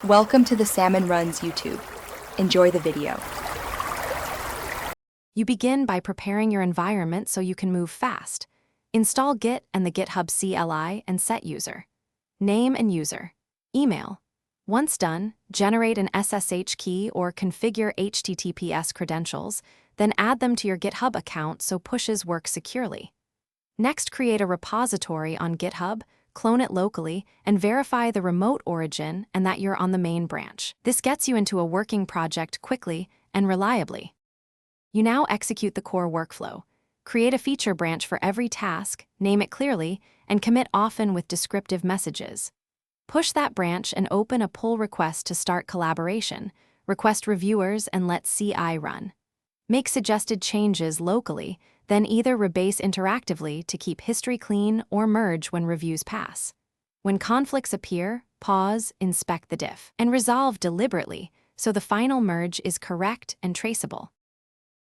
Welcome to the Salmon Runs YouTube. Enjoy the video. You begin by preparing your environment so you can move fast. Install Git and the GitHub CLI and set user. Name and user. Email. Once done, generate an SSH key or configure HTTPS credentials, then add them to your GitHub account so pushes work securely. Next, create a repository on GitHub, clone it locally, and verify the remote origin and that you're on the main branch. This gets you into a working project quickly and reliably. You now execute the core workflow. Create a feature branch for every task, name it clearly, and commit often with descriptive messages. Push that branch and open a pull request to start collaboration. Request reviewers and let CI run. Make suggested changes locally, then either rebase interactively to keep history clean or merge when reviews pass. When conflicts appear, pause, inspect the diff, and resolve deliberately so the final merge is correct and traceable.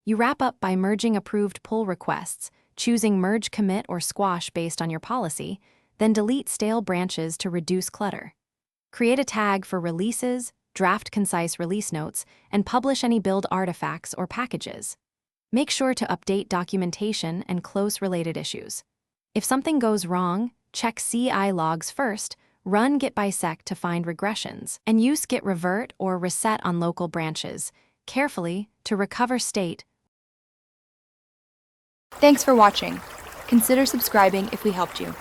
You wrap up by merging approved pull requests, choosing merge commit or squash based on your policy, then delete stale branches to reduce clutter. Create a tag for releases, draft concise release notes, and publish any build artifacts or packages. Make sure to update documentation and close related issues. If something goes wrong, check CI logs first, run git bisect to find regressions, and use git revert or reset on local branches, carefully to recover state. Thanks for watching. Consider subscribing if we helped you.